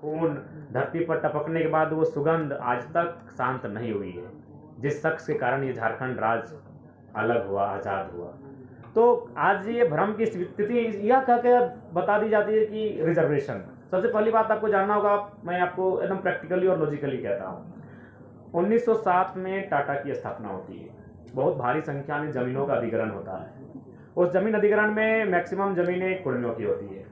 खून धरती पर टपकने के बाद वो सुगंध आज तक शांत नहीं हुई है, जिस शख्स के कारण ये झारखंड राज्य अलग हुआ, आज़ाद हुआ। तो आज ये भ्रम की स्थिति यह कह के बता दी जाती है कि रिजर्वेशन। सबसे पहली बात आपको जानना होगा, मैं आपको एकदम प्रैक्टिकली और लॉजिकली कहता हूँ। 1907 में टाटा की स्थापना होती है। बहुत भारी संख्या में ज़मीनों का अधिग्रहण होता है। उस जमीन अधिग्रहण में मैक्सिमम ज़मीनें कुर्मियों की होती है।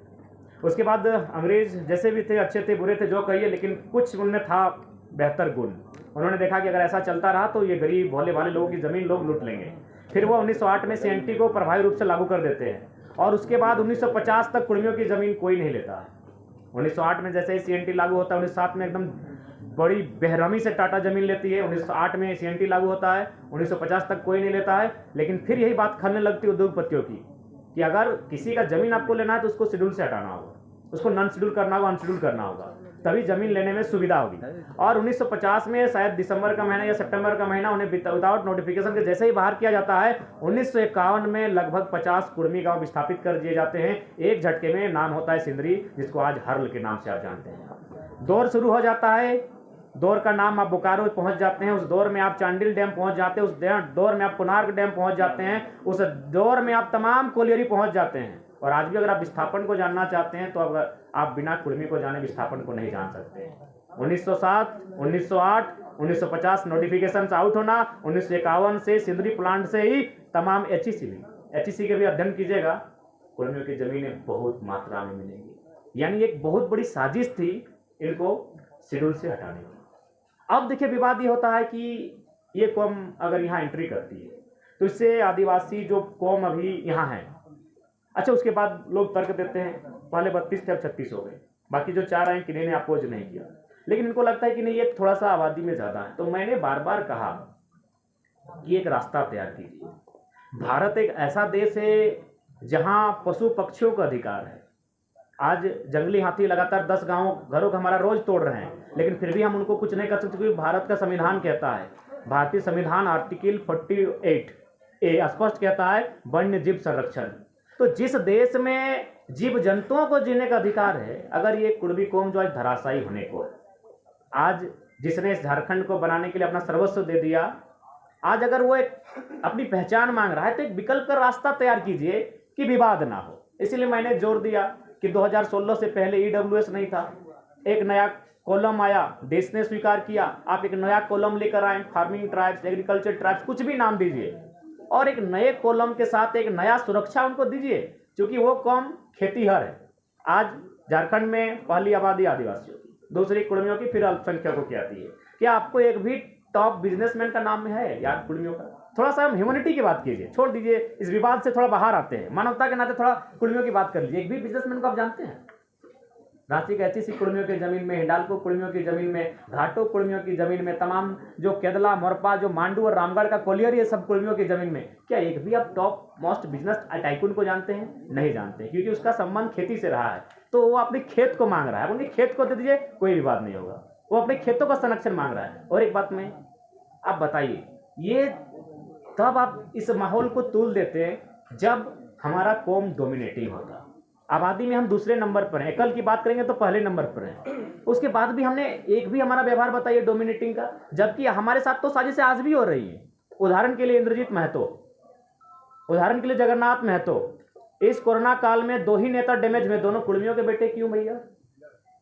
उसके बाद अंग्रेज जैसे भी थे, अच्छे थे बुरे थे जो कहिए, लेकिन कुछ उनमें था बेहतर गुण। उन्होंने देखा कि अगर ऐसा चलता रहा तो ये गरीब भोले भाले लोगों की ज़मीन लोग लूट लेंगे। फिर वो 1908 में सीएनटी को प्रभावी रूप से लागू कर देते हैं और उसके बाद 1950 तक कुर्मियों की ज़मीन कोई नहीं लेता है। 1908 में जैसे ही सीएनटी लागू होता है, 1907 में एकदम बड़ी बेरहमी से टाटा ज़मीन लेती है। 1908 में सीएनटी लागू होता है, 1950 तक कोई नहीं लेता है। लेकिन फिर यही बात खलने लगती है उद्योगपतियों की कि अगर किसी का ज़मीन आपको लेना है तो उसको शेड्यूल से हटाना होगा, उसको नॉन शेड्यूल करना होगा, अनशेड्यूल करना होगा, तभी ज़मीन लेने में सुविधा होगी। और 1950 में शायद दिसंबर का महीना या सितंबर का महीना उन्हें विदाउट नोटिफिकेशन के जैसे ही बाहर किया जाता है, 1951 में लगभग 50 कुर्मी गांव विस्थापित कर दिए जाते हैं एक झटके में। नाम होता है सिंदरी, जिसको आज हर्ल के नाम से आप जानते हैं। दौर शुरू हो जाता है। दौर का नाम आप बोकारो पहुंच जाते हैं, उस दौर में आप चांडिल डैम पहुंच जाते हैं, उस दौर में आप कोणार्क डैम पहुंच जाते हैं, उस दौर में आप तमाम कोलियरी पहुंच जाते हैं। और आज भी अगर आप विस्थापन को जानना चाहते हैं तो अगर आप बिना कुर्मी को जाने विस्थापन को नहीं जान सकते। 1907, 1908, 1950 नोटिफिकेशन आउट होना, 1951 से सिंदरी प्लांट से ही तमाम एचईसी के भी अध्ययन कीजिएगा, कुर्मियों की जमीनें बहुत मात्रा में मिलेंगी। यानी एक बहुत बड़ी साजिश थी इनको शेड्यूल से हटाने की। अब देखिए विवाद ये होता है कि ये कौम अगर यहाँ एंट्री करती है तो इससे आदिवासी जो कौम अभी यहाँ है, अच्छा उसके बाद लोग तर्क देते हैं पहले 32 थे अब 36 हो गए, बाकी जो 4 आए किन्हीं ने अपोज नहीं किया, लेकिन इनको लगता है कि नहीं ये थोड़ा सा आबादी में ज़्यादा है। तो मैंने बार बार कहा कि एक रास्ता तैयार कीजिए। भारत एक ऐसा देश है जहाँ पशु पक्षियों का अधिकार है। आज जंगली हाथी लगातार 10 घरों का हमारा रोज तोड़ रहे हैं, लेकिन फिर भी हम उनको कुछ नहीं कर सकते क्योंकि भारत का संविधान कहता है, भारतीय संविधान आर्टिकल 48 ए स्पष्ट कहता है वन्य जीव संरक्षण। तो जिस देश में जीव जंतुओं को जीने का अधिकार है, अगर ये कुर्मी कौम जो आज धराशायी होने को, आज जिसने इस झारखंड को बनाने के लिए अपना सर्वस्व दे दिया, आज अगर वो एक अपनी पहचान मांग रहा है तो एक विकल्प का रास्ता तैयार कीजिए कि विवाद ना हो। इसीलिए मैंने जोर दिया कि 2016 से पहले ईडब्ल्यूएस नहीं था, एक नया कॉलम आया, देश ने स्वीकार किया, आप एक नया कॉलम लेकर आए, फार्मिंग ट्राइब्स, एग्रीकल्चर ट्राइब्स, कुछ भी नाम दीजिए, और एक नए कॉलम के साथ एक नया सुरक्षा उनको दीजिए, क्योंकि वो कौम खेतीहर है। आज झारखंड में पहली आबादी आदिवासियों की, दूसरी कुर्मियों की, फिर अल्पसंख्यकों की आती है। क्या आपको एक भी टॉप बिजनेसमैन का नाम है यार कुर्मियों का? थोड़ा सा हम ह्यूमैनिटी की बात कीजिए, छोड़ दीजिए इस विवाद से, थोड़ा बाहर आते हैं, मानवता के नाते थोड़ा कुर्मियों की बात कर लीजिए। एक भी बिजनेसमैन को आप जानते हैं? रांची के एचईसी कुर्मियों की जमीन में, हिंडाल्को कुर्मियों की जमीन में, घाटो कुर्मियों की जमीन में, तमाम जो केदला, मोरपा, जो मांडू और रामगढ़ का कोलियर, ये सब कुर्मियों की जमीन में क्या एक भी आप टॉप मोस्ट बिजनेस टाइकून को जानते हैं? नहीं जानते, क्योंकि उसका संबंध खेती से रहा है। तो वो अपने खेत को मांग रहा है, अपने खेत को दे दीजिए, कोई विवाद नहीं होगा। वो अपने खेतों का संरक्षण मांग रहा है। और एक बात में आप बताइए, ये तब आप इस माहौल को तूल देते हैं जब हमारा कौम डोमिनेटिंग होता। आबादी में हम दूसरे नंबर पर हैं, एकल की बात करेंगे तो पहले नंबर पर हैं। उसके बाद भी हमने एक भी हमारा व्यवहार बताइए डोमिनेटिंग का, जबकि हमारे साथ तो साजिशें आज भी हो रही हैं। उदाहरण के लिए इंद्रजीत महतो, उदाहरण के लिए जगन्नाथ महतो। इस कोरोना काल में 2 ही नेता डैमेज में, दोनों कुर्मियों के बेटे। क्यों भैया?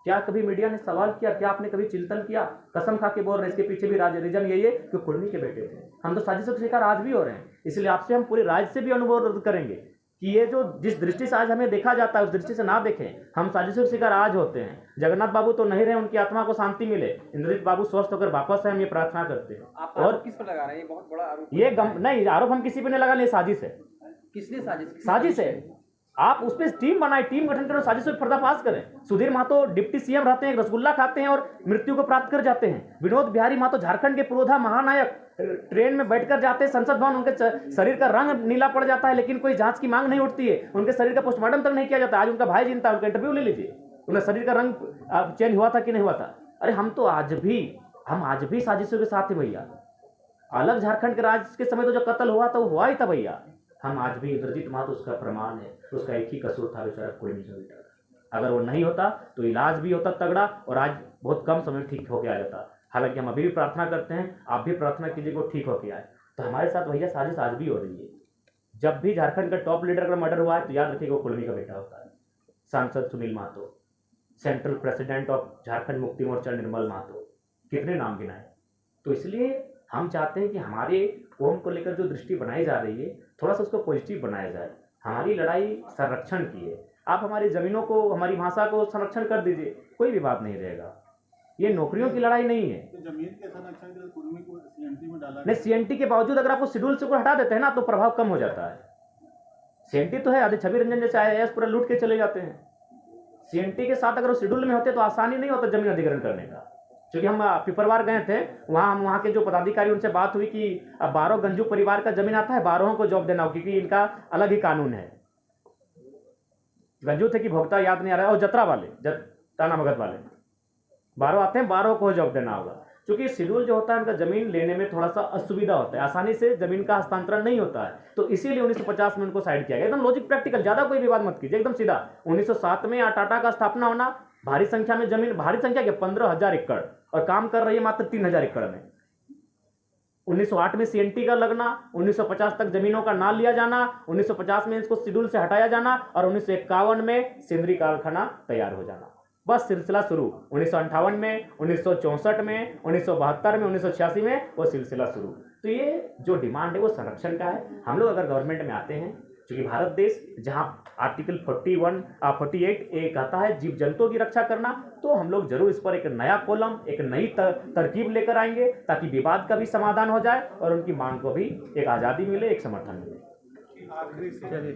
क्या कभी मीडिया ने सवाल किया? क्या आपने कभी चिंतन किया? कसम खा के बोल रहे, इसके पीछे भी रीजन यही है कि कुर्मी के बेटे थे। हम तो साजिशों के शिकार आज भी हो रहे हैं। इसलिए आपसे हम पूरे राज्य से भी अनुरोध करेंगे कि ये जो जिस दृष्टि से आज हमें देखा जाता है उस दृष्टि से ना देखें। हम साजिशों के शिकार आज होते हैं। जगन्नाथ बाबू तो नहीं रहे, उनकी आत्मा को शांति मिले, इंद्रजीत बाबू स्वस्थ होकर वापस है, हम ये प्रार्थना करते हैं। आप और किस पर लगा रहे हैं? ये बहुत बड़ा आरोप। ये नहीं, आरोप हम किसी पे नहीं लगा, नहीं, साजिश है। किसने साजिश? साजिश है। आप उस पर टीम बनाए, टीम गठन करें, साजिश पर पर्दाफाश करें। सुधीर महतो डिप्टी सीएम रहते हैं, रसगुल्ला खाते हैं और मृत्यु को प्राप्त कर जाते हैं। विनोद बिहारी महतो झारखंड के पुरोधा महानायक, ट्रेन में बैठकर जाते हैं संसद भवन, उनके शरीर का रंग नीला पड़ जाता है, लेकिन कोई जांच की मांग नहीं उठती है, उनके शरीर का पोस्टमार्टम तक नहीं किया जाता। आज उनका भाई जिंदा है, उनका इंटरव्यू ले लीजिए, उनका शरीर का रंग चेंज हुआ था कि नहीं हुआ था। अरे हम आज भी साजिशों के साथ हैं भैया। अलग झारखंड के राज्य के समय तो जो कत्ल हुआ था वो हुआ ही था भैया। हम आज भी, इंद्रजीत महतो उसका प्रमाण है, उसका एक ही कसूर था, बेचारा कोई नहीं समझता। अगर वो नहीं होता तो इलाज भी होता तगड़ा और आज बहुत कम समय में ठीक होके आ जाता। हालांकि हम अभी भी प्रार्थना करते हैं, आप भी प्रार्थना कीजिए कि वो ठीक होके आए। तो हमारे साथ भैया साजिश आज भी हो रही है। जब भी झारखंड का टॉप लीडर का मर्डर हुआ है तो याद रखिएगा वो कुलमी का बेटा होता है, सांसद Sunil Mahato, central president of Jharkhand Mukti Morcha निर्मल महतो, कितने नाम गिनाए। तो इसलिए हम चाहते हैं कि हमारे कौम को लेकर जो दृष्टि बनाई जा रही है थोड़ा सा उसको पॉजिटिव बनाया जाए। हमारी लड़ाई संरक्षण की है, आप हमारी ज़मीनों को, हमारी भाषा को संरक्षण कर दीजिए, कोई भी बात नहीं रहेगा। ये नौकरियों की लड़ाई नहीं है। तो जमीन के संरक्षण के लिए कुर्मी को सीएनटी में डाला नहीं, सीएनटी के बावजूद अगर आपको शेड्यूल से को हटा देते हैं ना तो प्रभाव कम हो जाता है। सीएनटी तो है, आधे छवि रंजन जैसे IAS पूरा लूट के चले जाते हैं। सीएनटी के साथ अगर वो शेड्यूल में होते तो आसानी नहीं होता जमीन अधिग्रहण करने का। क्योंकि हम पिपरवार गए थे, वहाँ के जो पदाधिकारी उनसे बात हुई कि अब 12 गंजू परिवार का जमीन आता है, 12 को जॉब देना हो, क्योंकि इनका अलग ही कानून है। गंजू थे कि भोक्ता याद नहीं आ रहा है, और जतरा वाले, ताना भगत वाले 12 आते हैं, 12 को जॉब देना होगा। क्योंकि शेड्यूल जो होता है उनका जमीन लेने में थोड़ा सा असुविधा होता है, आसानी से जमीन का हस्तांतरण नहीं होता है, तो इसीलिए 1950 में उनको साइड किया गया। एकदम लॉजिक प्रैक्टिकल, ज्यादा कोई विवाद मत कीजिए, एकदम सीधा। 1907 में टाटा का स्थापना होना, भारी संख्या में जमीन, भारी संख्या के 15,000 एकड़, और काम कर रही है मात्र 3,000 एकड़ में। 1908 में सीएनटी का लगना, 1950 तक जमीनों का ना लिया जाना, 1950 में इसको शेड्यूल से हटाया जाना, और 1951 में सिंदरी कारखाना तैयार हो जाना। बस सिलसिला शुरू। 1958 में, 1964 में, 1972 में, 1986 में वो सिलसिला शुरू। तो ये जो डिमांड है वो संरक्षण का है। हम लोग अगर गवर्नमेंट में आते हैं, क्योंकि भारत देश जहां आर्टिकल 48 ए कहता है जीव जंतुओं की रक्षा करना, तो हम लोग जरूर इस पर एक नया कॉलम, एक नई तरकीब लेकर आएंगे, ताकि विवाद का भी समाधान हो जाए और उनकी मांग को भी एक आज़ादी मिले, एक समर्थन मिले।